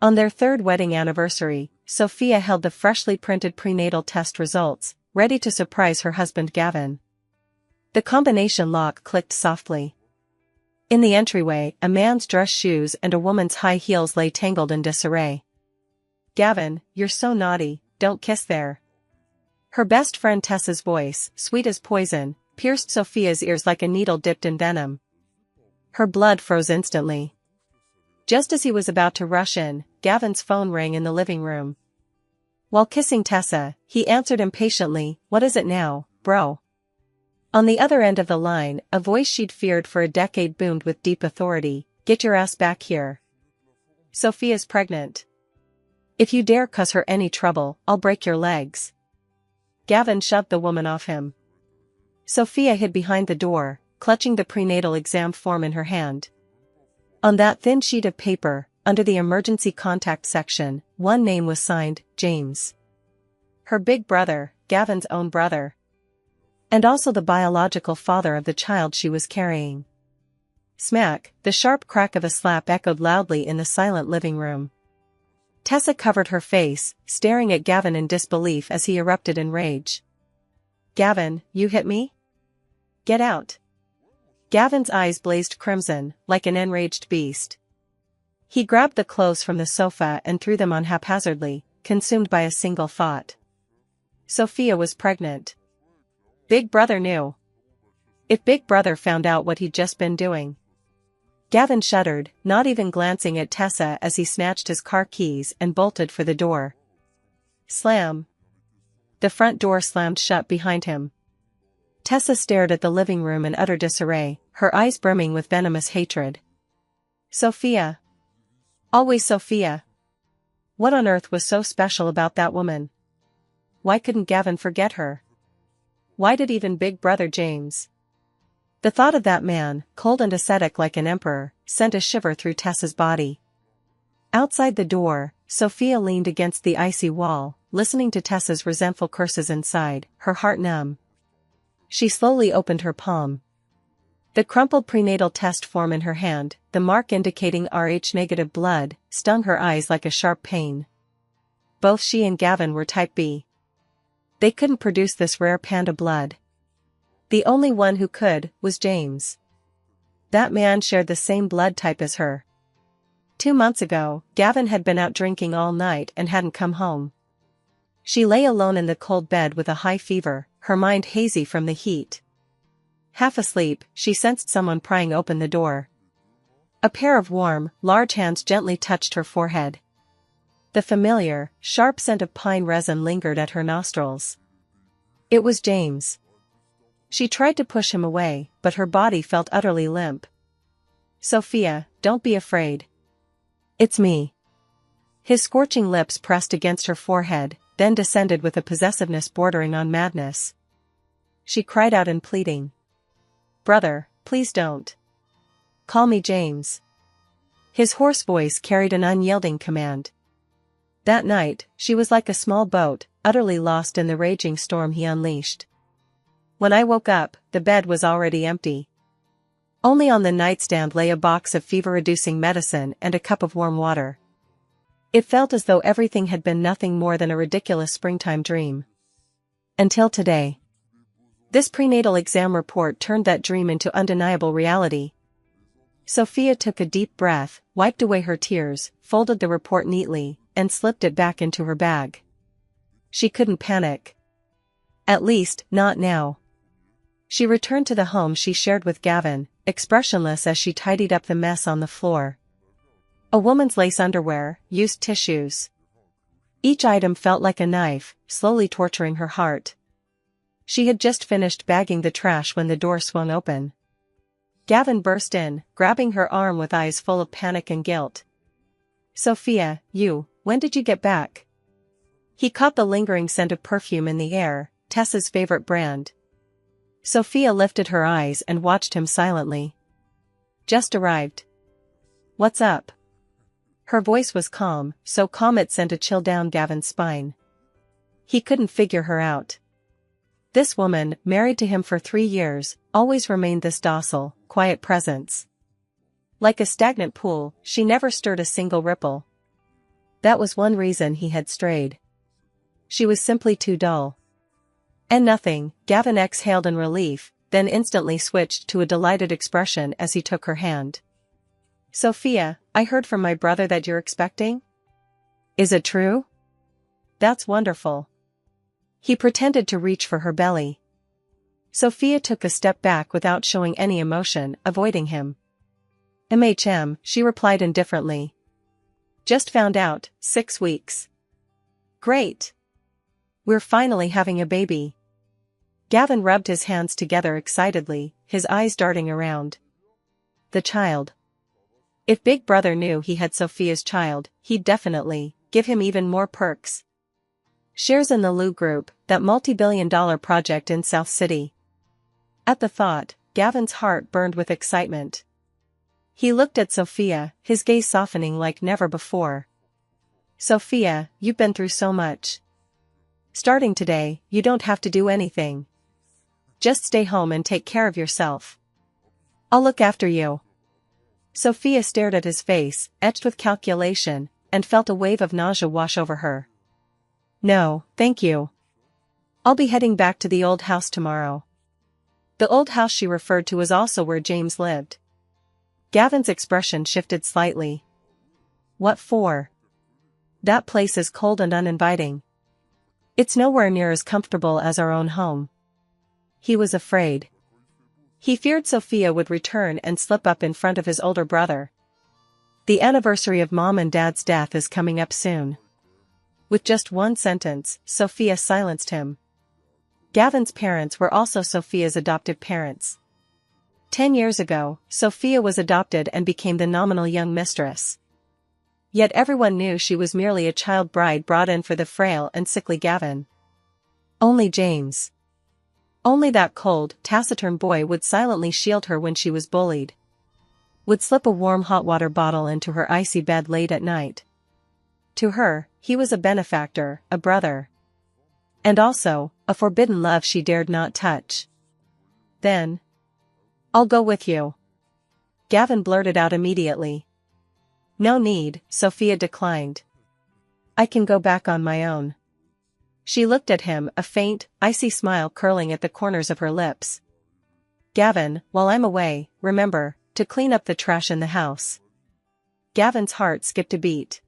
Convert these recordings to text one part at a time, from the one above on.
On their third wedding anniversary, Sophia held the freshly printed prenatal test results, ready to surprise her husband Gavin. The combination lock clicked softly. In the entryway, a man's dress shoes and a woman's high heels lay tangled in disarray. "Gavin, you're so naughty, don't kiss there." Her best friend Tessa's voice, sweet as poison, pierced Sophia's ears like a needle dipped in venom. Her blood froze instantly. Just as he was about to rush in, Gavin's phone rang in the living room. While kissing Tessa, he answered impatiently, "What is it now, bro?" On the other end of the line, a voice she'd feared for a decade boomed with deep authority, "Get your ass back here. Sophia's pregnant. If you dare cause her any trouble, I'll break your legs." Gavin shoved the woman off him. Sophia hid behind the door, clutching the prenatal exam form in her hand. On that thin sheet of paper, under the emergency contact section, one name was signed, James. Her big brother, Gavin's own brother. And also the biological father of the child she was carrying. Smack, the sharp crack of a slap echoed loudly in the silent living room. Tessa covered her face, staring at Gavin in disbelief as he erupted in rage. "Gavin, you hit me? Get out." Gavin's eyes blazed crimson, like an enraged beast. He grabbed the clothes from the sofa and threw them on haphazardly, consumed by a single thought. Sophia was pregnant. Big Brother knew. If Big Brother found out what he'd just been doing. Gavin shuddered, not even glancing at Tessa as he snatched his car keys and bolted for the door. Slam. The front door slammed shut behind him. Tessa stared at the living room in utter disarray, her eyes brimming with venomous hatred. Sophia. Always Sophia. What on earth was so special about that woman? Why couldn't Gavin forget her? Why did even Big Brother James? The thought of that man, cold and ascetic like an emperor, sent a shiver through Tessa's body. Outside the door, Sophia leaned against the icy wall, listening to Tessa's resentful curses inside, her heart numb. She slowly opened her palm. The crumpled prenatal test form in her hand, the mark indicating Rh-negative blood, stung her eyes like a sharp pain. Both she and Gavin were type B. They couldn't produce this rare panda blood. The only one who could, was James. That man shared the same blood type as her. 2 months ago, Gavin had been out drinking all night and hadn't come home. She lay alone in the cold bed with a high fever, her mind hazy from the heat. Half asleep, she sensed someone prying open the door. A pair of warm, large hands gently touched her forehead. The familiar, sharp scent of pine resin lingered at her nostrils. It was James. She tried to push him away, but her body felt utterly limp. "Sophia, don't be afraid. It's me." His scorching lips pressed against her forehead, then descended with a possessiveness bordering on madness. She cried out in pleading. "Brother, please don't. Call me James." His hoarse voice carried an unyielding command. That night, she was like a small boat, utterly lost in the raging storm he unleashed. When I woke up, the bed was already empty. Only on the nightstand lay a box of fever-reducing medicine and a cup of warm water. It felt as though everything had been nothing more than a ridiculous springtime dream. Until today. This prenatal exam report turned that dream into undeniable reality. Sophia took a deep breath, wiped away her tears, folded the report neatly, and slipped it back into her bag. She couldn't panic. At least, not now. She returned to the home she shared with Gavin, expressionless as she tidied up the mess on the floor. A woman's lace underwear, used tissues. Each item felt like a knife, slowly torturing her heart. She had just finished bagging the trash when the door swung open. Gavin burst in, grabbing her arm with eyes full of panic and guilt. "Sophia, when did you get back?" He caught the lingering scent of perfume in the air, Tessa's favorite brand. Sophia lifted her eyes and watched him silently. "Just arrived." "What's up?" Her voice was calm, so calm it sent a chill down Gavin's spine. He couldn't figure her out. This woman, married to him for 3 years, always remained this docile, quiet presence. Like a stagnant pool, she never stirred a single ripple. That was one reason he had strayed. She was simply too dull. And nothing, Gavin exhaled in relief, then instantly switched to a delighted expression as he took her hand. Sophia, I heard from my brother that you're expecting? Is it true? That's wonderful. He pretended to reach for her belly. Sophia took a step back without showing any emotion, avoiding him. She replied indifferently. Just found out, 6 weeks. Great. We're finally having a baby. Gavin rubbed his hands together excitedly, his eyes darting around. The child. If Big Brother knew he had Sophia's child, he'd definitely give him even more perks. Shares in the Lou Group, that multi-billion-dollar project in South City. At the thought, Gavin's heart burned with excitement. He looked at Sophia, his gaze softening like never before. Sophia, you've been through so much. Starting today, you don't have to do anything. Just stay home and take care of yourself. I'll look after you. Sophia stared at his face, etched with calculation, and felt a wave of nausea wash over her. No, thank you. I'll be heading back to the old house tomorrow. The old house she referred to was also where James lived. Gavin's expression shifted slightly. What for? That place is cold and uninviting. It's nowhere near as comfortable as our own home. He was afraid. He feared Sophia would return and slip up in front of his older brother. The anniversary of Mom and Dad's death is coming up soon. With just one sentence, Sophia silenced him. Gavin's parents were also Sophia's adoptive parents. 10 years ago, Sophia was adopted and became the nominal young mistress. Yet everyone knew she was merely a child bride brought in for the frail and sickly Gavin. Only James. Only that cold, taciturn boy would silently shield her when she was bullied. Would slip a warm hot water bottle into her icy bed late at night. To her, he was a benefactor, a brother. And also, a forbidden love she dared not touch. Then, I'll go with you. Gavin blurted out immediately. No need, Sophia declined. I can go back on my own. She looked at him, a faint, icy smile curling at the corners of her lips. Gavin, while I'm away, remember, to clean up the trash in the house. Gavin's heart skipped a beat.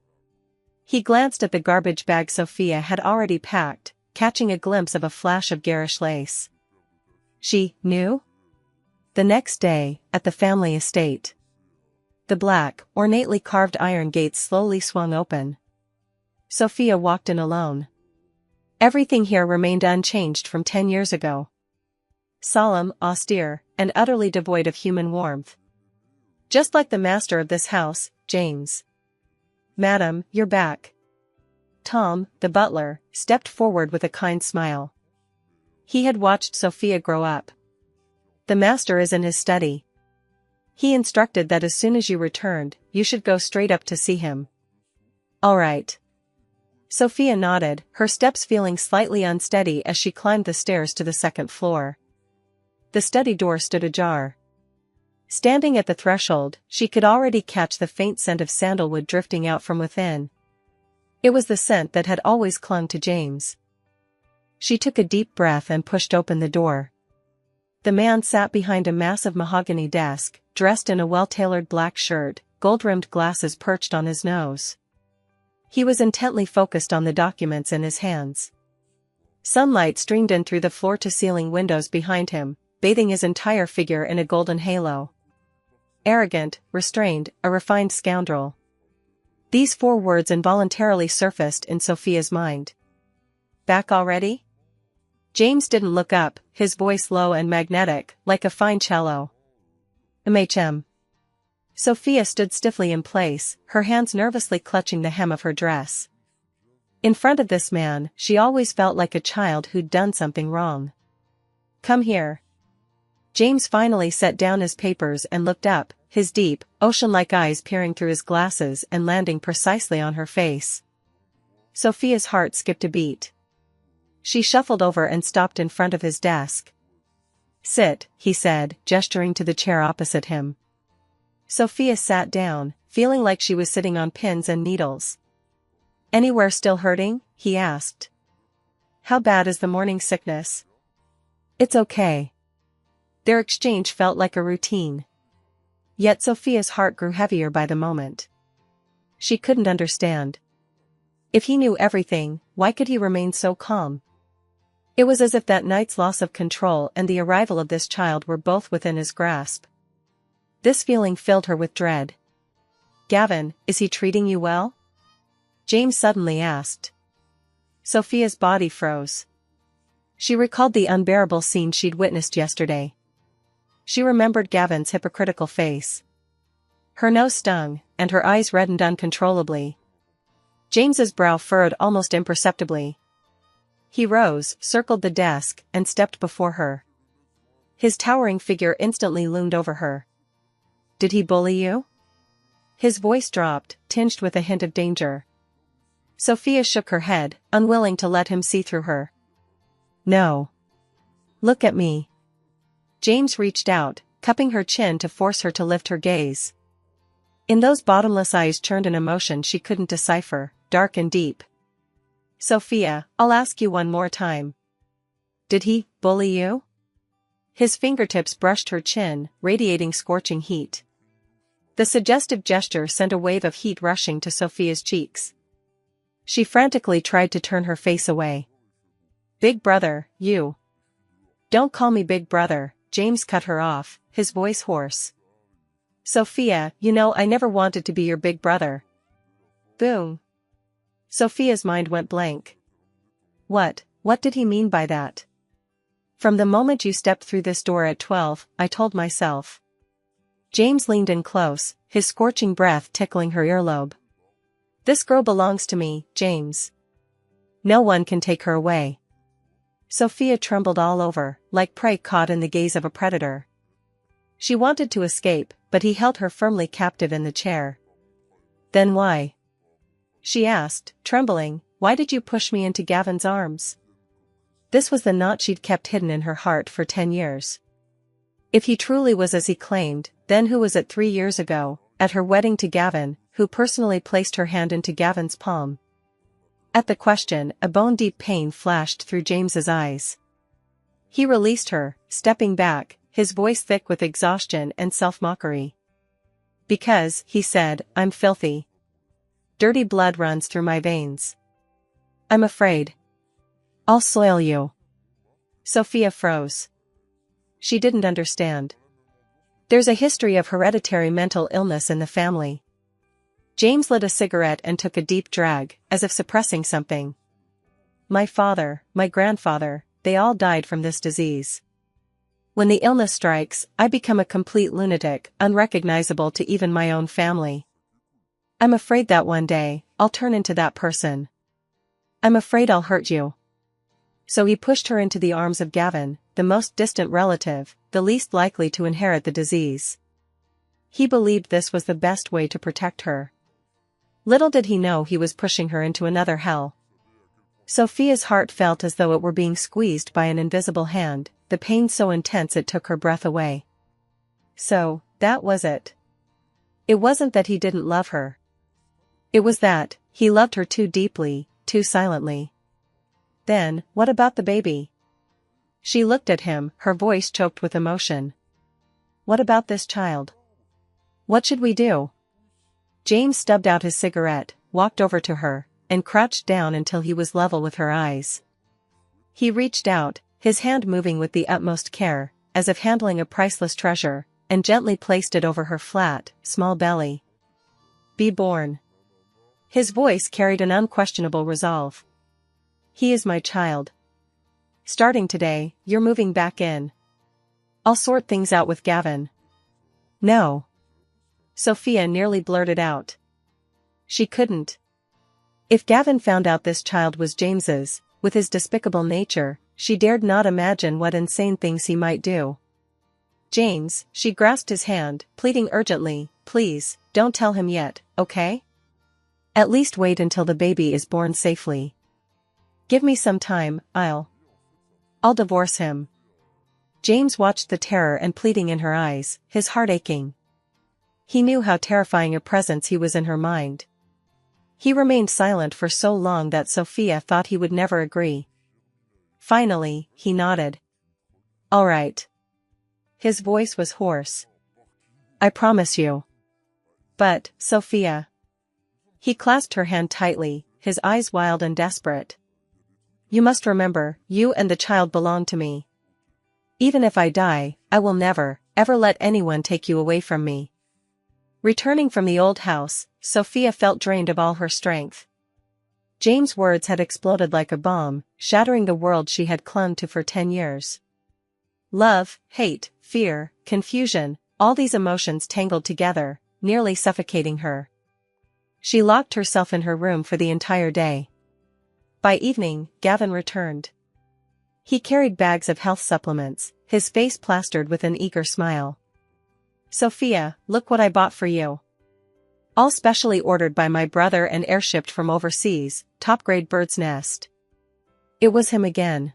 He glanced at the garbage bag Sophia had already packed, catching a glimpse of a flash of garish lace. She knew? The next day, at the family estate. The black, ornately carved iron gates slowly swung open. Sophia walked in alone. Everything here remained unchanged from 10 years ago. Solemn, austere, and utterly devoid of human warmth. Just like the master of this house, James. Madam, you're back. Tom, the butler, stepped forward with a kind smile. He had watched Sophia grow up. The master is in his study. He instructed that as soon as you returned, you should go straight up to see him. All right. Sophia nodded, her steps feeling slightly unsteady as she climbed the stairs to the second floor. The study door stood ajar. Standing at the threshold, she could already catch the faint scent of sandalwood drifting out from within. It was the scent that had always clung to James. She took a deep breath and pushed open the door. The man sat behind a massive mahogany desk, dressed in a well-tailored black shirt, gold-rimmed glasses perched on his nose. He was intently focused on the documents in his hands. Sunlight streamed in through the floor-to-ceiling windows behind him, bathing his entire figure in a golden halo. Arrogant, restrained, a refined scoundrel. These 4 words involuntarily surfaced in Sophia's mind. Back already? James didn't look up, his voice low and magnetic, like a fine cello. Sophia stood stiffly in place, her hands nervously clutching the hem of her dress. In front of this man, she always felt like a child who'd done something wrong. Come here. James finally set down his papers and looked up, his deep, ocean-like eyes peering through his glasses and landing precisely on her face. Sophia's heart skipped a beat. She shuffled over and stopped in front of his desk. Sit, he said, gesturing to the chair opposite him. Sophia sat down, feeling like she was sitting on pins and needles. Anywhere still hurting? He asked. How bad is the morning sickness? It's okay. Their exchange felt like a routine. Yet Sophia's heart grew heavier by the moment. She couldn't understand. If he knew everything, why could he remain so calm? It was as if that night's loss of control and the arrival of this child were both within his grasp. This feeling filled her with dread. Gavin, is he treating you well? James suddenly asked. Sophia's body froze. She recalled the unbearable scene she'd witnessed yesterday. She remembered Gavin's hypocritical face. Her nose stung, and her eyes reddened uncontrollably. James's brow furrowed almost imperceptibly. He rose, circled the desk, and stepped before her. His towering figure instantly loomed over her. Did he bully you? His voice dropped, tinged with a hint of danger. Sophia shook her head, unwilling to let him see through her. No. Look at me. James reached out, cupping her chin to force her to lift her gaze. In those bottomless eyes churned an emotion she couldn't decipher, dark and deep. Sophia, I'll ask you one more time. Did he bully you? His fingertips brushed her chin, radiating scorching heat. The suggestive gesture sent a wave of heat rushing to Sophia's cheeks. She frantically tried to turn her face away. Big brother, you. Don't call me big brother, James cut her off, his voice hoarse. Sophia, you know I never wanted to be your big brother. Boom. Sophia's mind went blank. What did he mean by that? From the moment you stepped through this door at 12, I told myself. James leaned in close, his scorching breath tickling her earlobe. This girl belongs to me, James. No one can take her away. Sophia trembled all over, like prey caught in the gaze of a predator. She wanted to escape, but he held her firmly captive in the chair. Then why? She asked, trembling, why did you push me into Gavin's arms? This was the knot she'd kept hidden in her heart for 10 years. If he truly was as he claimed, then who was it 3 years ago, at her wedding to Gavin, who personally placed her hand into Gavin's palm? At the question, a bone-deep pain flashed through James's eyes. He released her, stepping back, his voice thick with exhaustion and self-mockery. Because, he said, I'm filthy. Dirty blood runs through my veins. I'm afraid. I'll soil you. Sophia froze. She didn't understand. There's a history of hereditary mental illness in the family. James lit a cigarette and took a deep drag, as if suppressing something. My father, my grandfather, they all died from this disease. When the illness strikes, I become a complete lunatic, unrecognizable to even my own family. I'm afraid that one day, I'll turn into that person. I'm afraid I'll hurt you. So he pushed her into the arms of Gavin, the most distant relative, the least likely to inherit the disease. He believed this was the best way to protect her. Little did he know he was pushing her into another hell. Sophia's heart felt as though it were being squeezed by an invisible hand, the pain so intense it took her breath away. So, that was it. It wasn't that he didn't love her. It was that, he loved her too deeply, too silently. Then, what about the baby? She looked at him, her voice choked with emotion. What about this child? What should we do? James stubbed out his cigarette, walked over to her, and crouched down until he was level with her eyes. He reached out, his hand moving with the utmost care, as if handling a priceless treasure, and gently placed it over her flat, small belly. Be born. His voice carried an unquestionable resolve. He is my child. Starting today, you're moving back in. I'll sort things out with Gavin. No. Sophia nearly blurted out. She couldn't. If Gavin found out this child was James's, with his despicable nature, she dared not imagine what insane things he might do. James, she grasped his hand, pleading urgently, please, don't tell him yet, okay? At least wait until the baby is born safely. Give me some time, I'll divorce him. James watched the terror and pleading in her eyes, his heart aching. He knew how terrifying a presence he was in her mind. He remained silent for so long that Sophia thought he would never agree. Finally, he nodded. All right. His voice was hoarse. I promise you. But, Sophia. He clasped her hand tightly, his eyes wild and desperate. You must remember, you and the child belong to me. Even if I die, I will never, ever let anyone take you away from me. Returning from the old house, Sophia felt drained of all her strength. James' words had exploded like a bomb, shattering the world she had clung to for 10 years. Love, hate, fear, confusion, all these emotions tangled together, nearly suffocating her. She locked herself in her room for the entire day. By evening, Gavin returned. He carried bags of health supplements, his face plastered with an eager smile. Sophia, look what I bought for you. All specially ordered by my brother and airshipped from overseas, top-grade bird's nest. It was him again.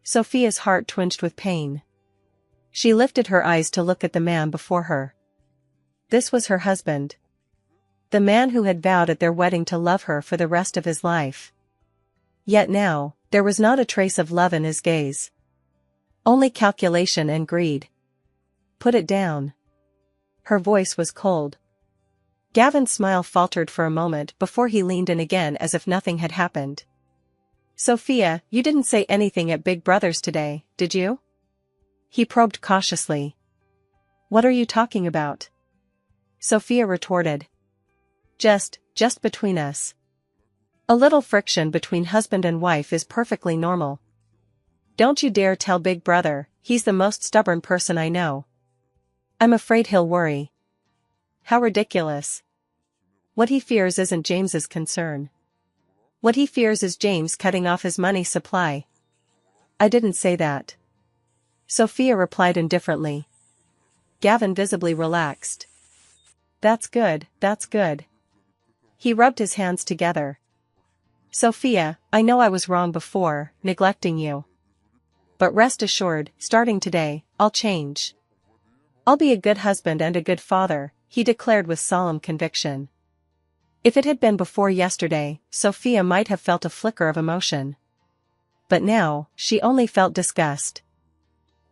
Sophia's heart twinged with pain. She lifted her eyes to look at the man before her. This was her husband. The man who had vowed at their wedding to love her for the rest of his life. Yet now, there was not a trace of love in his gaze. Only calculation and greed. Put it down. Her voice was cold. Gavin's smile faltered for a moment before he leaned in again as if nothing had happened. Sophia, you didn't say anything at Big Brother's today, did you? He probed cautiously. What are you talking about? Sophia retorted. Just between us. A little friction between husband and wife is perfectly normal. Don't you dare tell Big Brother, he's the most stubborn person I know. I'm afraid he'll worry. How ridiculous. What he fears isn't James's concern. What he fears is James cutting off his money supply. I didn't say that. Sophia replied indifferently. Gavin visibly relaxed. That's good, that's good. He rubbed his hands together. Sophia, I know I was wrong before, neglecting you. But rest assured, starting today, I'll change. I'll be a good husband and a good father, he declared with solemn conviction. If it had been before yesterday, Sophia might have felt a flicker of emotion. But now, she only felt disgust.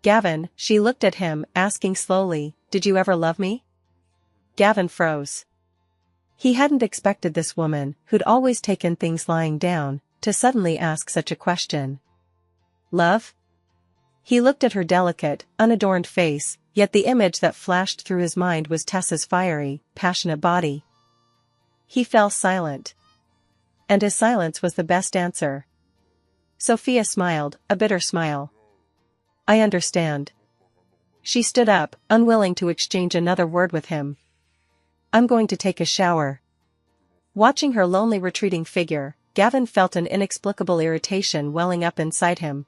Gavin, she looked at him, asking slowly, did you ever love me? Gavin froze. He hadn't expected this woman, who'd always taken things lying down, to suddenly ask such a question. Love? He looked at her delicate, unadorned face, yet the image that flashed through his mind was Tessa's fiery, passionate body. He fell silent. And his silence was the best answer. Sophia smiled, a bitter smile. I understand. She stood up, unwilling to exchange another word with him. I'm going to take a shower. Watching her lonely retreating figure, Gavin felt an inexplicable irritation welling up inside him.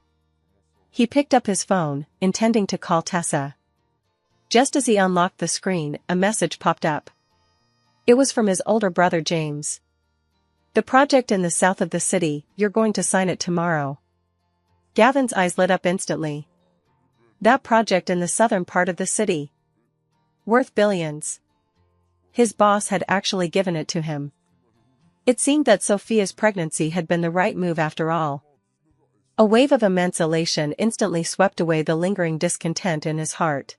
He picked up his phone, intending to call Tessa. Just as he unlocked the screen, a message popped up. It was from his older brother James. The project in the south of the city, you're going to sign it tomorrow. Gavin's eyes lit up instantly. That project in the southern part of the city. Worth billions. His boss had actually given it to him. It seemed that Sophia's pregnancy had been the right move after all. A wave of immense elation instantly swept away the lingering discontent in his heart.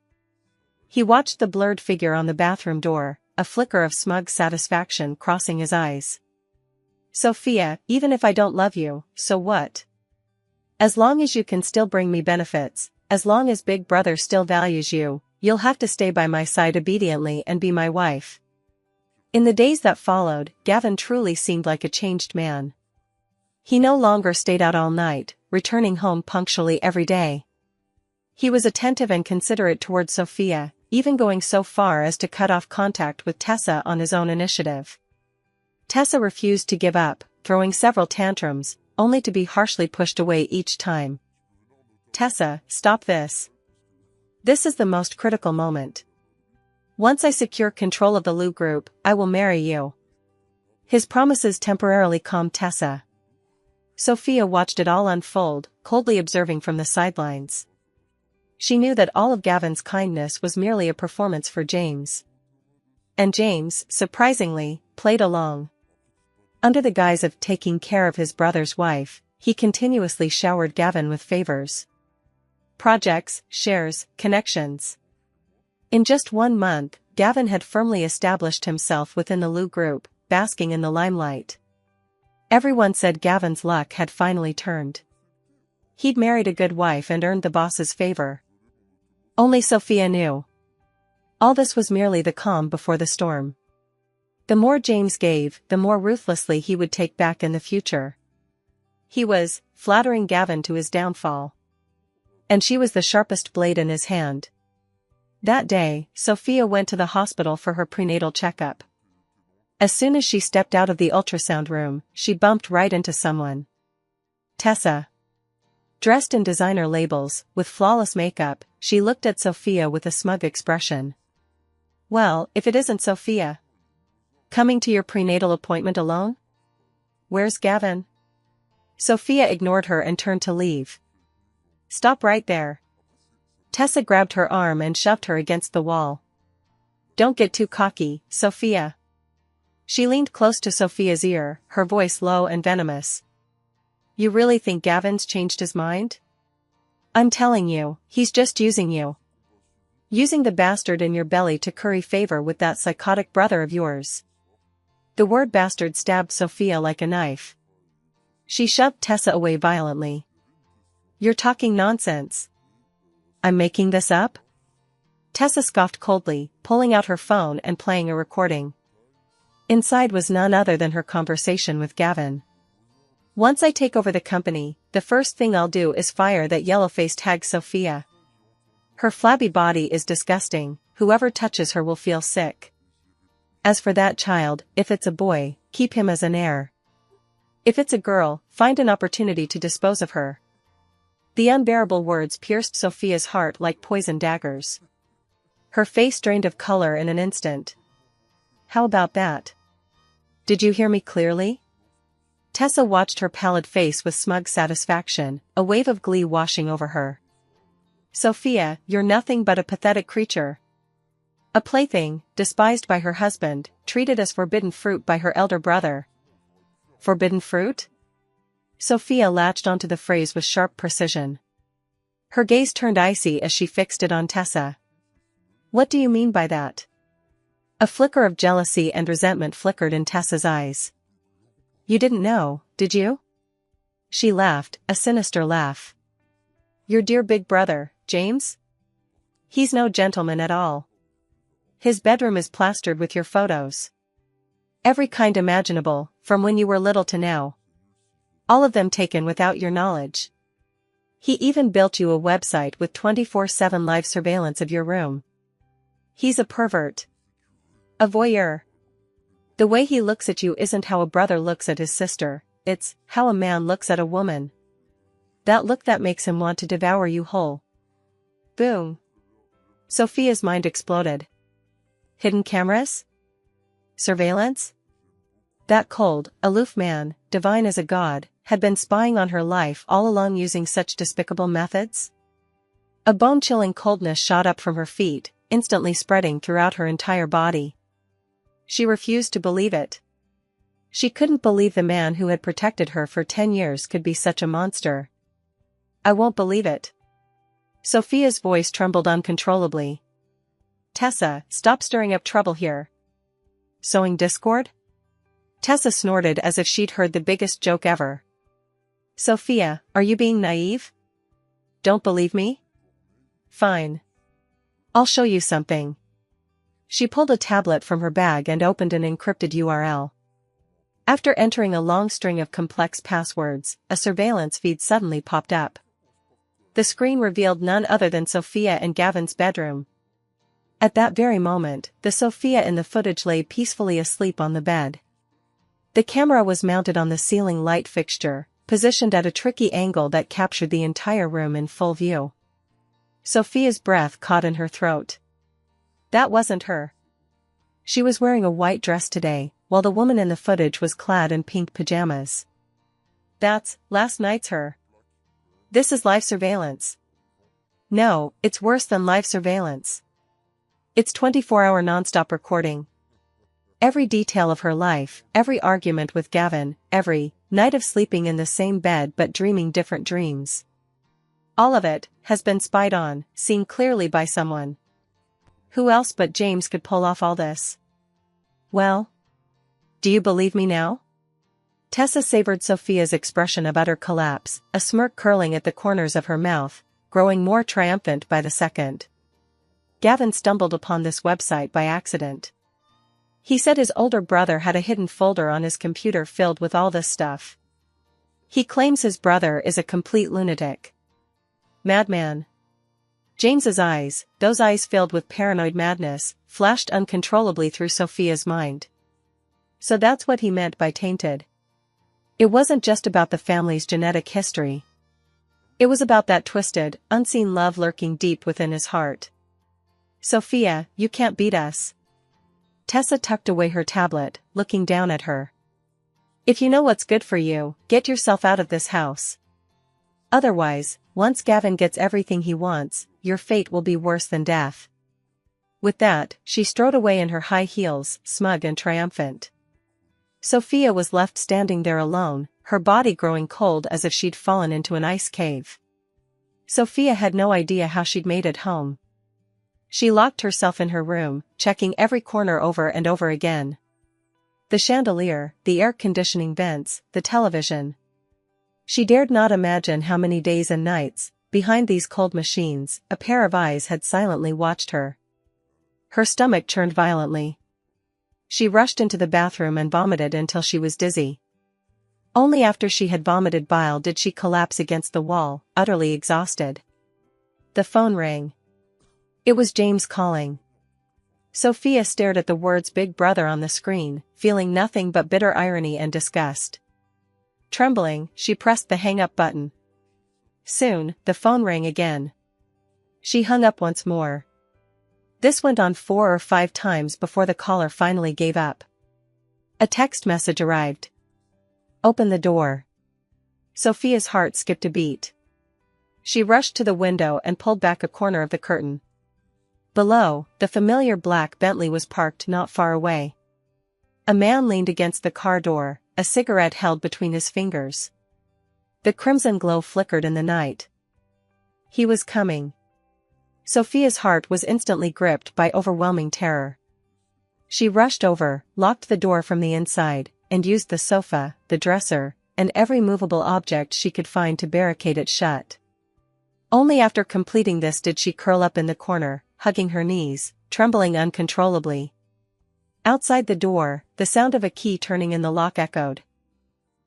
He watched the blurred figure on the bathroom door, a flicker of smug satisfaction crossing his eyes. Sophia, even if I don't love you, so what? As long as you can still bring me benefits, as long as Big Brother still values you, you'll have to stay by my side obediently and be my wife. In the days that followed, Gavin truly seemed like a changed man. He no longer stayed out all night, returning home punctually every day. He was attentive and considerate towards Sophia, even going so far as to cut off contact with Tessa on his own initiative. Tessa refused to give up, throwing several tantrums, only to be harshly pushed away each time. Tessa, stop this. This is the most critical moment. Once I secure control of the Lou group, I will marry you. His promises temporarily calmed Tessa. Sophia watched it all unfold, coldly observing from the sidelines. She knew that all of Gavin's kindness was merely a performance for James. And James, surprisingly, played along. Under the guise of taking care of his brother's wife, he continuously showered Gavin with favors. Projects, shares, connections. In just 1 month, Gavin had firmly established himself within the Lou group, basking in the limelight. Everyone said Gavin's luck had finally turned. He'd married a good wife and earned the boss's favor. Only Sophia knew. All this was merely the calm before the storm. The more James gave, the more ruthlessly he would take back in the future. He was flattering Gavin to his downfall. And she was the sharpest blade in his hand. That day, Sophia went to the hospital for her prenatal checkup. As soon as she stepped out of the ultrasound room, she bumped right into someone. Tessa. Dressed in designer labels, with flawless makeup, she looked at Sophia with a smug expression. Well, if it isn't Sophia. Coming to your prenatal appointment alone? Where's Gavin? Sophia ignored her and turned to leave. Stop right there. Tessa grabbed her arm and shoved her against the wall. Don't get too cocky, Sophia. She leaned close to Sophia's ear, her voice low and venomous. You really think Gavin's changed his mind? I'm telling you, he's just using you. Using the bastard in your belly to curry favor with that psychotic brother of yours. The word bastard stabbed Sophia like a knife. She shoved Tessa away violently. You're talking nonsense. I'm making this up? Tessa scoffed coldly, pulling out her phone and playing a recording. Inside was none other than her conversation with Gavin. Once I take over the company, the first thing I'll do is fire that yellow-faced hag Sophia. Her flabby body is disgusting, whoever touches her will feel sick. As for that child, if it's a boy, keep him as an heir. If it's a girl, find an opportunity to dispose of her. The unbearable words pierced Sophia's heart like poison daggers. Her face drained of color in an instant. How about that? Did you hear me clearly? Tessa watched her pallid face with smug satisfaction, a wave of glee washing over her. Sophia, you're nothing but a pathetic creature. A plaything, despised by her husband, treated as forbidden fruit by her elder brother. Forbidden fruit? Sophia latched onto the phrase with sharp precision. Her gaze turned icy as she fixed it on Tessa. What do you mean by that? A flicker of jealousy and resentment flickered in Tessa's eyes. You didn't know, did you? She laughed, a sinister laugh. Your dear big brother, James? He's no gentleman at all. His bedroom is plastered with your photos. Every kind imaginable, from when you were little to now. All of them taken without your knowledge. He even built you a website with 24/7 live surveillance of your room. He's a pervert. A voyeur. The way he looks at you isn't how a brother looks at his sister, it's how a man looks at a woman. That look that makes him want to devour you whole. Boom. Sophia's mind exploded. Hidden cameras? Surveillance? That cold, aloof man, divine as a god, had been spying on her life all along using such despicable methods? A bone-chilling coldness shot up from her feet, instantly spreading throughout her entire body. She refused to believe it. She couldn't believe the man who had protected her for 10 years could be such a monster. I won't believe it. Sophia's voice trembled uncontrollably. Tessa, stop stirring up trouble here. Sowing discord? Tessa snorted as if she'd heard the biggest joke ever. Sophia, are you being naive? Don't believe me? Fine. I'll show you something. She pulled a tablet from her bag and opened an encrypted URL. After entering a long string of complex passwords, a surveillance feed suddenly popped up. The screen revealed none other than Sophia and Gavin's bedroom. At that very moment, the Sophia in the footage lay peacefully asleep on the bed. The camera was mounted on the ceiling light fixture, positioned at a tricky angle that captured the entire room in full view. Sophia's breath caught in her throat. That wasn't her. She was wearing a white dress today, while the woman in the footage was clad in pink pajamas. That's last night's her. This is live surveillance. No, it's worse than live surveillance. It's 24-hour non-stop recording. Every detail of her life, every argument with Gavin, every night of sleeping in the same bed but dreaming different dreams. All of it has been spied on, seen clearly by someone. Who else but James could pull off all this? Well? Do you believe me now? Tessa savored Sophia's expression of utter collapse, a smirk curling at the corners of her mouth, growing more triumphant by the second. Gavin stumbled upon this website by accident. He said his older brother had a hidden folder on his computer filled with all this stuff. He claims his brother is a complete lunatic. Madman. James's eyes, those eyes filled with paranoid madness, flashed uncontrollably through Sophia's mind. So that's what he meant by tainted. It wasn't just about the family's genetic history. It was about that twisted, unseen love lurking deep within his heart. Sophia, you can't beat us. Tessa tucked away her tablet, looking down at her. If you know what's good for you, get yourself out of this house. Otherwise, once Gavin gets everything he wants, your fate will be worse than death. With that, she strode away in her high heels, smug and triumphant. Sophia was left standing there alone, her body growing cold as if she'd fallen into an ice cave. Sophia had no idea how she'd made it home. She locked herself in her room, checking every corner over and over again. The chandelier, the air conditioning vents, the television. She dared not imagine how many days and nights, behind these cold machines, a pair of eyes had silently watched her. Her stomach churned violently. She rushed into the bathroom and vomited until she was dizzy. Only after she had vomited bile did she collapse against the wall, utterly exhausted. The phone rang. It was James calling. Sophia stared at the words Big Brother on the screen, feeling nothing but bitter irony and disgust. Trembling, she pressed the hang-up button. Soon, the phone rang again. She hung up once more. This went on 4 or 5 times before the caller finally gave up. A text message arrived. Open the door. Sophia's heart skipped a beat. She rushed to the window and pulled back a corner of the curtain. Below, the familiar black Bentley was parked not far away. A man leaned against the car door, a cigarette held between his fingers. The crimson glow flickered in the night. He was coming. Sophia's heart was instantly gripped by overwhelming terror. She rushed over, locked the door from the inside, and used the sofa, the dresser, and every movable object she could find to barricade it shut. Only after completing this did she curl up in the corner, hugging her knees, trembling uncontrollably. Outside the door, the sound of a key turning in the lock echoed.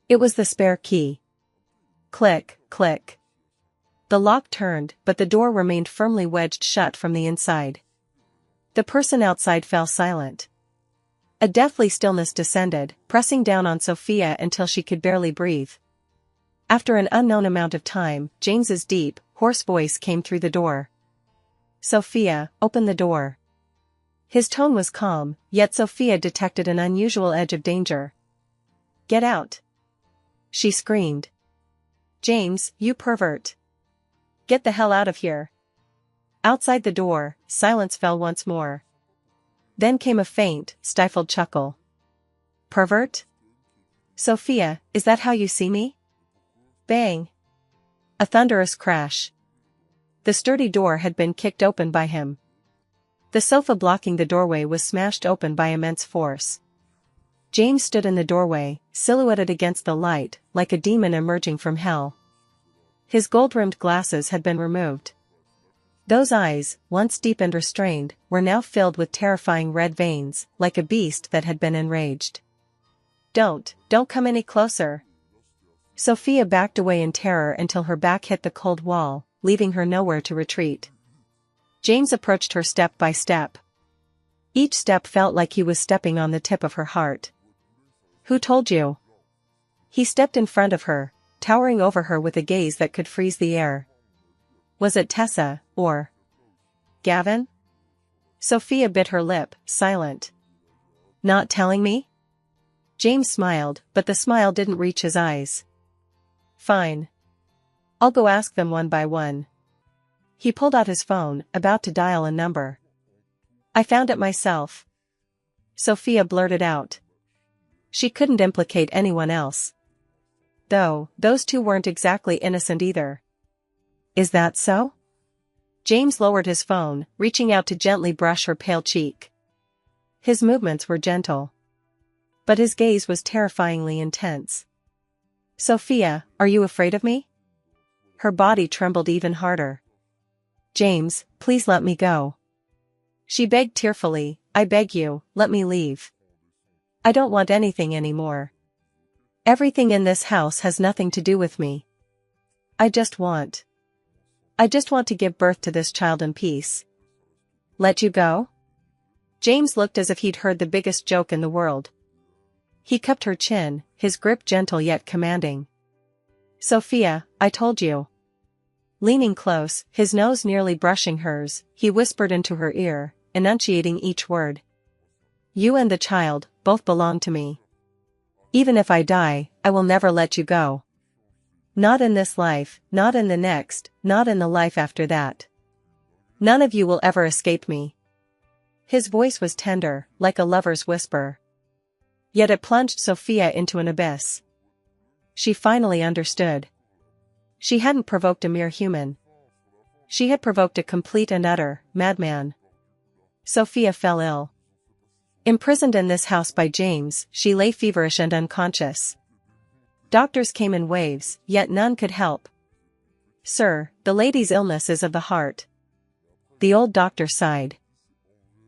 It was the spare key. Click, click. The lock turned, but the door remained firmly wedged shut from the inside. The person outside fell silent. A deathly stillness descended, pressing down on Sophia until she could barely breathe. After an unknown amount of time, James's deep, hoarse voice came through the door. Sophia, open the door. His tone was calm, yet Sophia detected an unusual edge of danger. Get out! She screamed. James, you pervert! Get the hell out of here! Outside the door, silence fell once more. Then came a faint, stifled chuckle. Pervert? Sophia, is that how you see me? Bang! A thunderous crash. The sturdy door had been kicked open by him. The sofa blocking the doorway was smashed open by immense force. James stood in the doorway, silhouetted against the light, like a demon emerging from hell. His gold-rimmed glasses had been removed. Those eyes, once deep and restrained, were now filled with terrifying red veins, like a beast that had been enraged. Don't come any closer. Sophia backed away in terror until her back hit the cold wall, leaving her nowhere to retreat. James approached her step by step. Each step felt like he was stepping on the tip of her heart. Who told you? He stepped in front of her, towering over her with a gaze that could freeze the air. Was it Tessa, or Gavin? Sophia bit her lip, silent. Not telling me? James smiled, but the smile didn't reach his eyes. Fine. I'll go ask them one by one. He pulled out his phone, about to dial a number. I found it myself. Sophia blurted out. She couldn't implicate anyone else. Though, those two weren't exactly innocent either. Is that so? James lowered his phone, reaching out to gently brush her pale cheek. His movements were gentle. But his gaze was terrifyingly intense. Sophia, are you afraid of me? Her body trembled even harder. James, please let me go. She begged tearfully, I beg you, let me leave. I don't want anything anymore. Everything in this house has nothing to do with me. I just want to give birth to this child in peace. Let you go? James looked as if he'd heard the biggest joke in the world. He cupped her chin, his grip gentle yet commanding. Sophia, I told you. Leaning close, his nose nearly brushing hers, he whispered into her ear, enunciating each word. You and the child, both belong to me. Even if I die, I will never let you go. Not in this life, not in the next, not in the life after that. None of you will ever escape me. His voice was tender, like a lover's whisper. Yet it plunged Sophia into an abyss. She finally understood. She hadn't provoked a mere human. She had provoked a complete and utter madman. Sophia fell ill. Imprisoned in this house by James, she lay feverish and unconscious. Doctors came in waves, yet none could help. Sir, the lady's illness is of the heart. The old doctor sighed.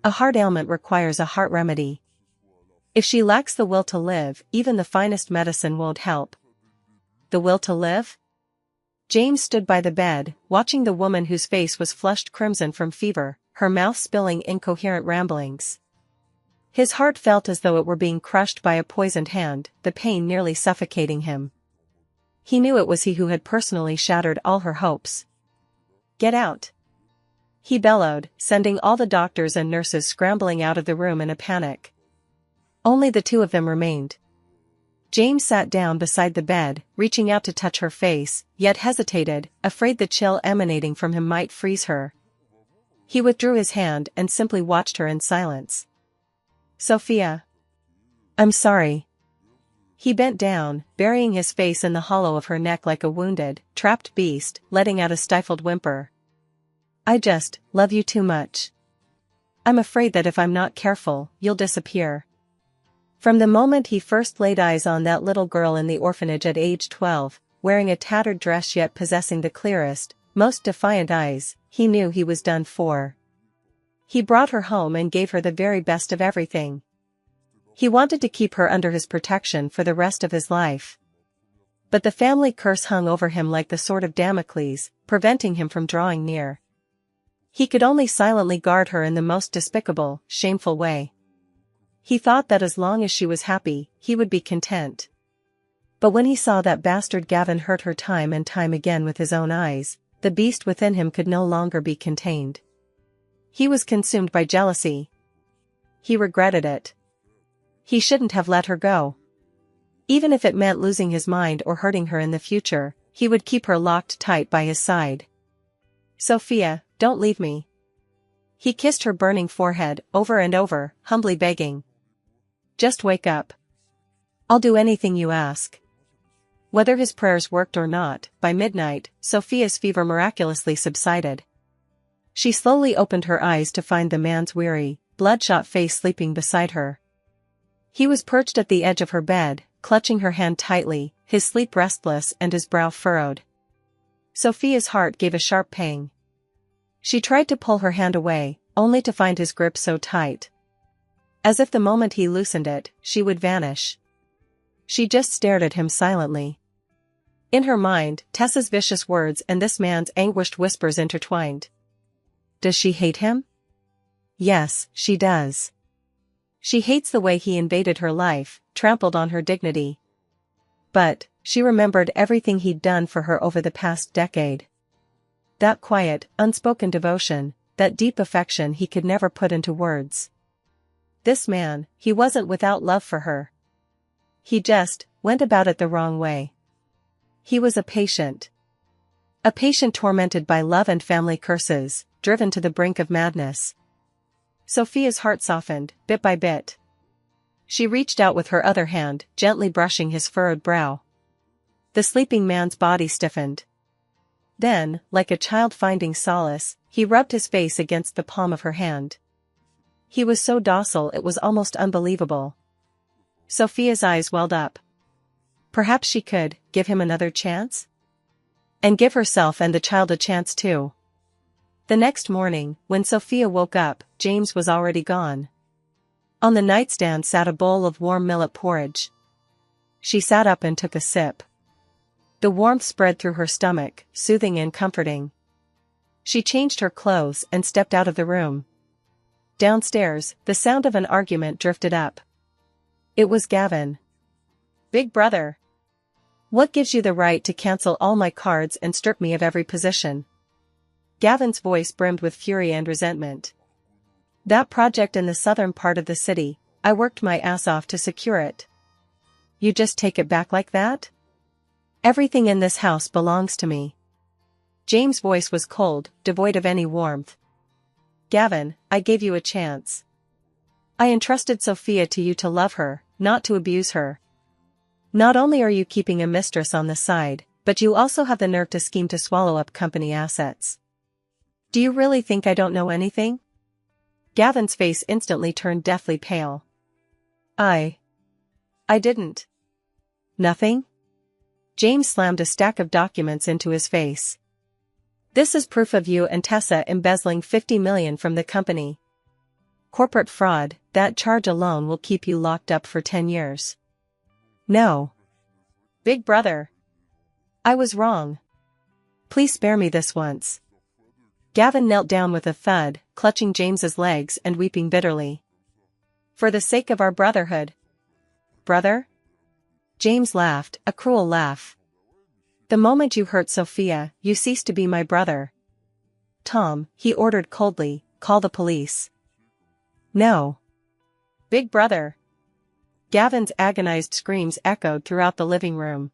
A heart ailment requires a heart remedy. If she lacks the will to live, even the finest medicine won't help. The will to live? James stood by the bed, watching the woman whose face was flushed crimson from fever, her mouth spilling incoherent ramblings. His heart felt as though it were being crushed by a poisoned hand, the pain nearly suffocating him. He knew it was he who had personally shattered all her hopes. Get out! He bellowed, sending all the doctors and nurses scrambling out of the room in a panic. Only the two of them remained. James sat down beside the bed, reaching out to touch her face, yet hesitated, afraid the chill emanating from him might freeze her. He withdrew his hand and simply watched her in silence. Sophia. I'm sorry. He bent down, burying his face in the hollow of her neck like a wounded, trapped beast, letting out a stifled whimper. I just love you too much. I'm afraid that if I'm not careful, you'll disappear. From the moment he first laid eyes on that little girl in the orphanage at age 12, wearing a tattered dress yet possessing the clearest, most defiant eyes, he knew he was done for. He brought her home and gave her the very best of everything. He wanted to keep her under his protection for the rest of his life. But the family curse hung over him like the sword of Damocles, preventing him from drawing near. He could only silently guard her in the most despicable, shameful way. He thought that as long as she was happy, he would be content. But when he saw that bastard Gavin hurt her time and time again with his own eyes, the beast within him could no longer be contained. He was consumed by jealousy. He regretted it. He shouldn't have let her go. Even if it meant losing his mind or hurting her in the future, he would keep her locked tight by his side. Sophia, don't leave me. He kissed her burning forehead, over and over, humbly begging. Just wake up. I'll do anything you ask. Whether his prayers worked or not, by midnight, Sophia's fever miraculously subsided. She slowly opened her eyes to find the man's weary, bloodshot face sleeping beside her. He was perched at the edge of her bed, clutching her hand tightly, his sleep restless and his brow furrowed. Sophia's heart gave a sharp pang. She tried to pull her hand away, only to find his grip so tight. As if the moment he loosened it, she would vanish. She just stared at him silently. In her mind, Tessa's vicious words and this man's anguished whispers intertwined. Does she hate him? Yes, she does. She hates the way he invaded her life, trampled on her dignity. But, she remembered everything he'd done for her over the past decade. That quiet, unspoken devotion, that deep affection he could never put into words. This man, he wasn't without love for her. He just went about it the wrong way. He was a patient tormented by love and family curses, driven to the brink of madness. Sophia's heart softened, bit by bit. She reached out with her other hand, gently brushing his furrowed brow. The sleeping man's body stiffened. Then, like a child finding solace, he rubbed his face against the palm of her hand. He was so docile it was almost unbelievable. Sophia's eyes welled up. Perhaps she could give him another chance? And give herself and the child a chance too. The next morning, when Sophia woke up, James was already gone. On the nightstand sat a bowl of warm millet porridge. She sat up and took a sip. The warmth spread through her stomach, soothing and comforting. She changed her clothes and stepped out of the room. Downstairs, the sound of an argument drifted up. It was Gavin. "Big brother. What gives you the right to cancel all my cards and strip me of every position?" Gavin's voice brimmed with fury and resentment. "That project in the southern part of the city, I worked my ass off to secure it. You just take it back like that? Everything in this house belongs to me." James' voice was cold, devoid of any warmth. "Gavin, I gave you a chance. I entrusted Sophia to you to love her, not to abuse her. Not only are you keeping a mistress on the side, but you also have the nerve to scheme to swallow up company assets. Do you really think I don't know anything?" Gavin's face instantly turned deathly pale. I didn't. Nothing?" James slammed a stack of documents into his face. "This is proof of you and Tessa embezzling $50 million from the company. Corporate fraud, that charge alone will keep you locked up for 10 years. No. Big brother. I was wrong. Please spare me this once." Gavin knelt down with a thud, clutching James's legs and weeping bitterly. "For the sake of our brotherhood." "Brother?" James laughed, a cruel laugh. "The moment you hurt Sophia, you cease to be my brother. Tom," he ordered coldly, "call the police." "No. Big brother." Gavin's agonized screams echoed throughout the living room.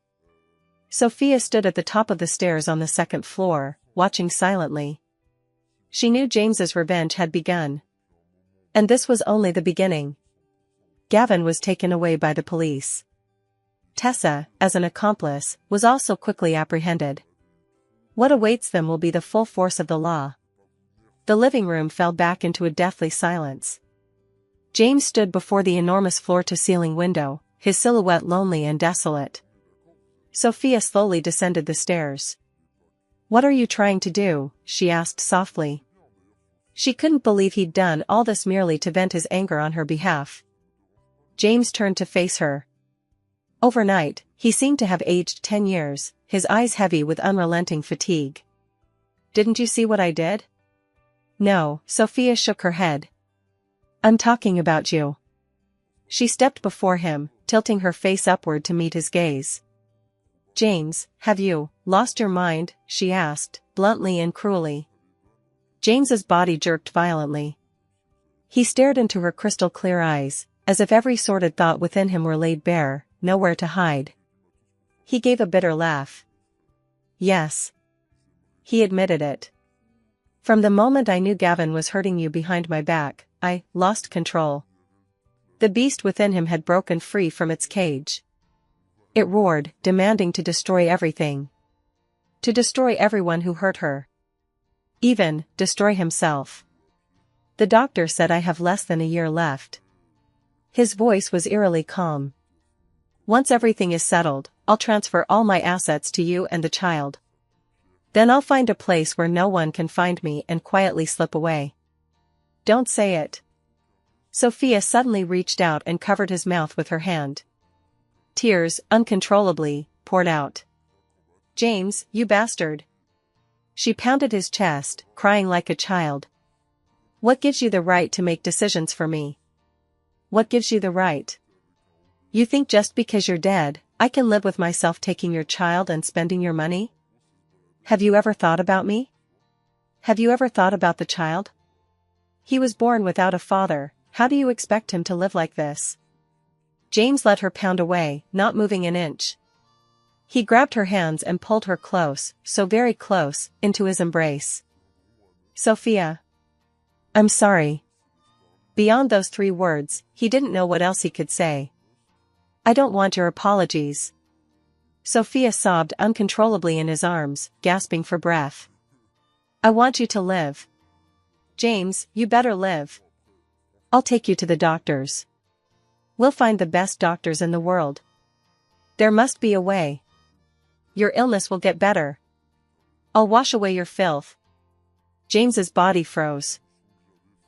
Sophia stood at the top of the stairs on the second floor, watching silently. She knew James's revenge had begun. And this was only the beginning. Gavin was taken away by the police. Tessa, as an accomplice, was also quickly apprehended. What awaits them will be the full force of the law. The living room fell back into a deathly silence. James stood before the enormous floor-to-ceiling window, his silhouette lonely and desolate. Sophia slowly descended the stairs. "What are you trying to do?" she asked softly. She couldn't believe he'd done all this merely to vent his anger on her behalf. James turned to face her. Overnight, he seemed to have aged 10 years, his eyes heavy with unrelenting fatigue. "Didn't you see what I did?" "No," Sophia shook her head. "I'm talking about you." She stepped before him, tilting her face upward to meet his gaze. "James, have you lost your mind?" she asked, bluntly and cruelly. James's body jerked violently. He stared into her crystal-clear eyes, as if every sordid thought within him were laid bare, nowhere to hide. He gave a bitter laugh. "Yes." He admitted it. "From the moment I knew Gavin was hurting you behind my back, I lost control." The beast within him had broken free from its cage. It roared, demanding to destroy everything. To destroy everyone who hurt her. Even destroy himself. "The doctor said I have less than a year left." His voice was eerily calm. "Once everything is settled, I'll transfer all my assets to you and the child. Then I'll find a place where no one can find me and quietly slip away." "Don't say it." Sophia suddenly reached out and covered his mouth with her hand. Tears, uncontrollably, poured out. "James, you bastard." She pounded his chest, crying like a child. "What gives you the right to make decisions for me? What gives you the right? You think just because you're dead, I can live with myself taking your child and spending your money? Have you ever thought about me? Have you ever thought about the child? He was born without a father, how do you expect him to live like this?" James let her pound away, not moving an inch. He grabbed her hands and pulled her close, so very close, into his embrace. "Sophia. I'm sorry. Beyond those 3 words, he didn't know what else he could say. "I don't want your apologies." Sophia sobbed uncontrollably in his arms, gasping for breath. "I want you to live. James, you better live. I'll take you to the doctors. We'll find the best doctors in the world. There must be a way. Your illness will get better. I'll wash away your filth." James's body froze.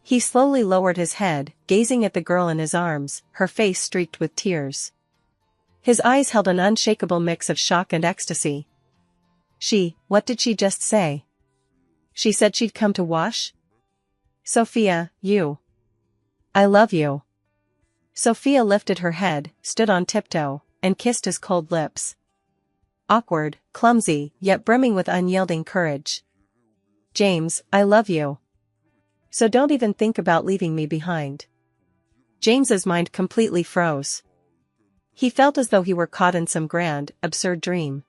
He slowly lowered his head, gazing at the girl in his arms, her face streaked with tears. His eyes held an unshakable mix of shock and ecstasy. What did she just say? She said she'd come to wash? Sophia, I love you. Sophia lifted her head, stood on tiptoe, and kissed his cold lips. Awkward, clumsy, yet brimming with unyielding courage. "James, I love you. So don't even think about leaving me behind." James's mind completely froze. He felt as though he were caught in some grand, absurd dream.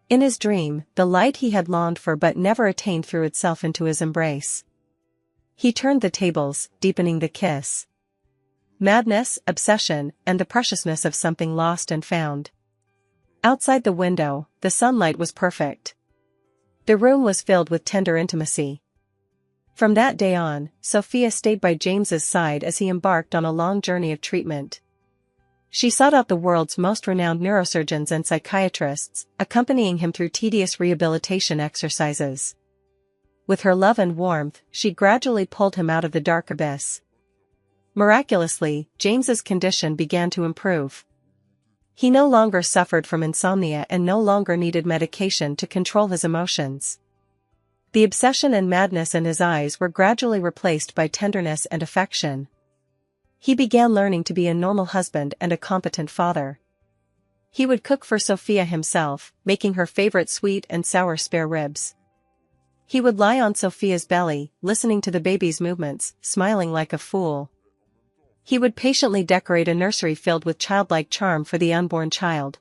In his dream, the light he had longed for but never attained threw itself into his embrace. He turned the tables, deepening the kiss. Madness, obsession, and the preciousness of something lost and found. Outside the window, the sunlight was perfect. The room was filled with tender intimacy. From that day on, Sophia stayed by James's side as he embarked on a long journey of treatment. She sought out the world's most renowned neurosurgeons and psychiatrists, accompanying him through tedious rehabilitation exercises. With her love and warmth, she gradually pulled him out of the dark abyss. Miraculously, James's condition began to improve. He no longer suffered from insomnia and no longer needed medication to control his emotions. The obsession and madness in his eyes were gradually replaced by tenderness and affection. He began learning to be a normal husband and a competent father. He would cook for Sophia himself, making her favorite sweet and sour spare ribs. He would lie on Sophia's belly, listening to the baby's movements, smiling like a fool. He would patiently decorate a nursery filled with childlike charm for the unborn child.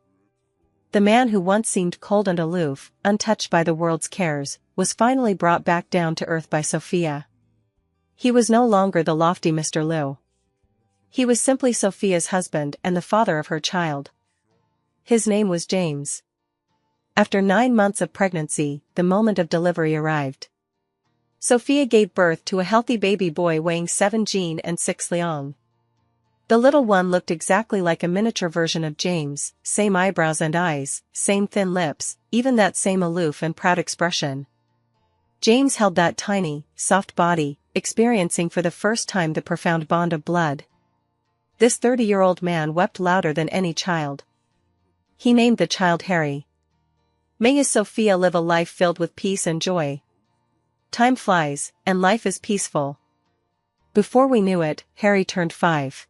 The man who once seemed cold and aloof, untouched by the world's cares, was finally brought back down to earth by Sophia. He was no longer the lofty Mr. Liu. He was simply Sophia's husband and the father of her child. His name was James. After 9 months of pregnancy, the moment of delivery arrived. Sophia gave birth to a healthy baby boy weighing 7 Jin and 6 Liang. The little one looked exactly like a miniature version of James, same eyebrows and eyes, same thin lips, even that same aloof and proud expression. James held that tiny, soft body, experiencing for the first time the profound bond of blood. This 30-year-old man wept louder than any child. He named the child Harry. May his Sophia live a life filled with peace and joy. Time flies, and life is peaceful. Before we knew it, Harry turned 5.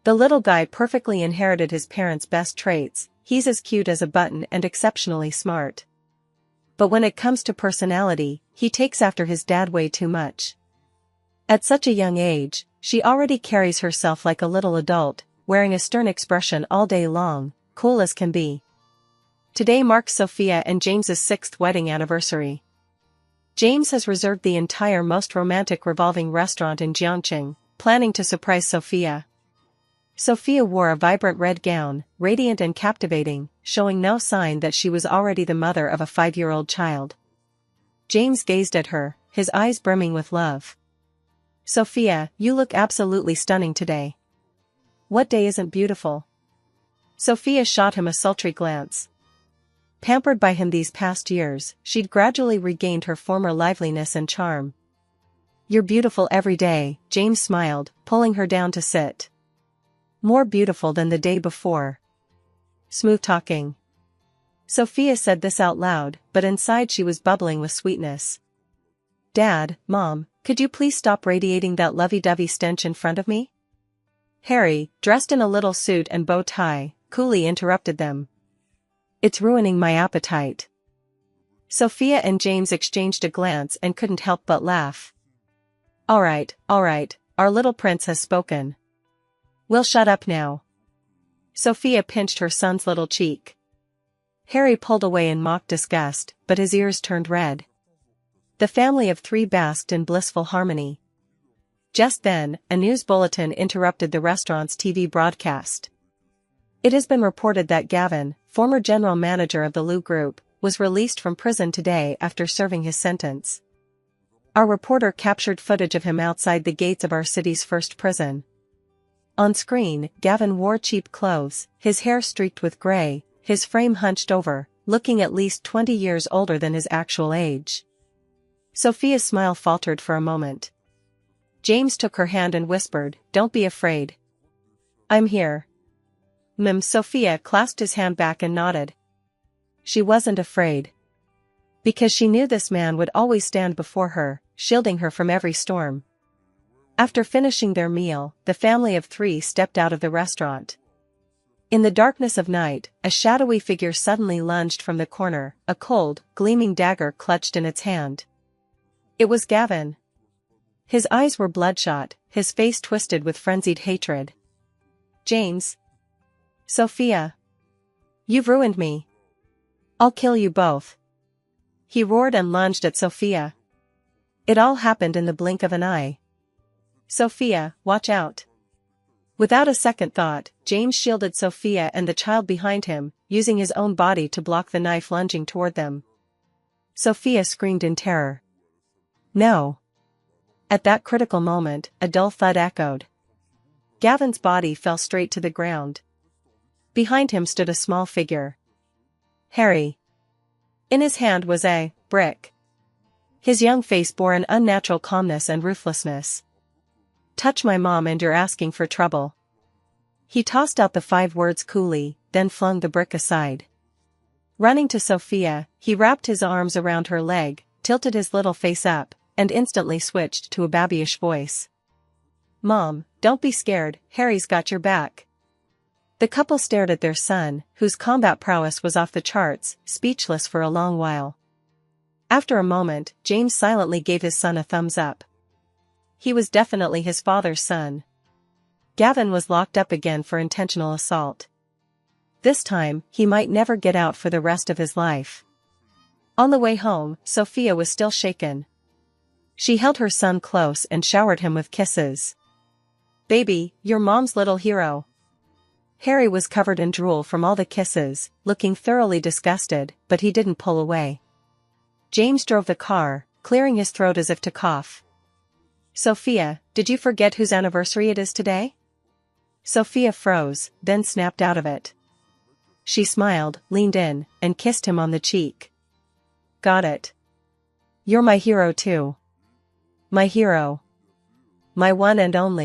The little guy perfectly inherited his parents' best traits. He's as cute as a button and exceptionally smart. But when it comes to personality, he takes after his dad way too much. At such a young age, she already carries herself like a little adult, wearing a stern expression all day long, cool as can be. Today marks Sophia and James's 6th wedding anniversary. James has reserved the entire most romantic revolving restaurant in Jiangqing, planning to surprise Sophia. Sophia wore a vibrant red gown, radiant and captivating, showing no sign that she was already the mother of a 5-year-old child. James gazed at her, his eyes brimming with love. "Sophia, you look absolutely stunning today. What day isn't beautiful?" Sophia shot him a sultry glance. Pampered by him these past years, she'd gradually regained her former liveliness and charm. "You're beautiful every day," James smiled, pulling her down to sit. "More beautiful than the day before." Smooth talking. Sophia said this out loud, but inside she was bubbling with sweetness. "Dad, Mom, could you please stop radiating that lovey-dovey stench in front of me?" Harry, dressed in a little suit and bow tie, coolly interrupted them. "It's ruining my appetite." Sophia and James exchanged a glance and couldn't help but laugh. All right, our little prince has spoken. We'll shut up now." Sophia pinched her son's little cheek. Harry pulled away in mock disgust, but his ears turned red. The family of 3 basked in blissful harmony. Just then, a news bulletin interrupted the restaurant's TV broadcast. It has been reported that Gavin, former general manager of the Lou Group, was released from prison today after serving his sentence. Our reporter captured footage of him outside the gates of our city's first prison. On screen, Gavin wore cheap clothes, his hair streaked with gray, his frame hunched over, looking at least 20 years older than his actual age. Sophia's smile faltered for a moment. James took her hand and whispered, "Don't be afraid. I'm here." Sophia clasped his hand back and nodded. She wasn't afraid. Because she knew this man would always stand before her, shielding her from every storm. After finishing their meal, the family of 3 stepped out of the restaurant. In the darkness of night, a shadowy figure suddenly lunged from the corner, a cold, gleaming dagger clutched in its hand. It was Gavin. His eyes were bloodshot, his face twisted with frenzied hatred. "James. Sophia. You've ruined me. I'll kill you both." He roared and lunged at Sophia. It all happened in the blink of an eye. "Sophia, watch out." Without a second thought, James shielded Sophia and the child behind him, using his own body to block the knife lunging toward them. Sophia screamed in terror. "No." At that critical moment, a dull thud echoed. Gavin's body fell straight to the ground. Behind him stood a small figure. Harry. In his hand was a brick. His young face bore an unnatural calmness and ruthlessness. "Touch my mom and you're asking for trouble." He tossed out the 5 words coolly, then flung the brick aside. Running to Sophia, he wrapped his arms around her leg, tilted his little face up, and instantly switched to a babyish voice. "Mom, don't be scared, Harry's got your back." The couple stared at their son, whose combat prowess was off the charts, speechless for a long while. After a moment, James silently gave his son a thumbs up. He was definitely his father's son. Gavin was locked up again for intentional assault. This time, he might never get out for the rest of his life. On the way home, Sophia was still shaken. She held her son close and showered him with kisses. "Baby, you're mom's little hero." Harry was covered in drool from all the kisses, looking thoroughly disgusted, but he didn't pull away. James drove the car, clearing his throat as if to cough. "Sophia, did you forget whose anniversary it is today?" Sophia froze, then snapped out of it. She smiled, leaned in, and kissed him on the cheek. "Got it. You're my hero too. My hero. My one and only."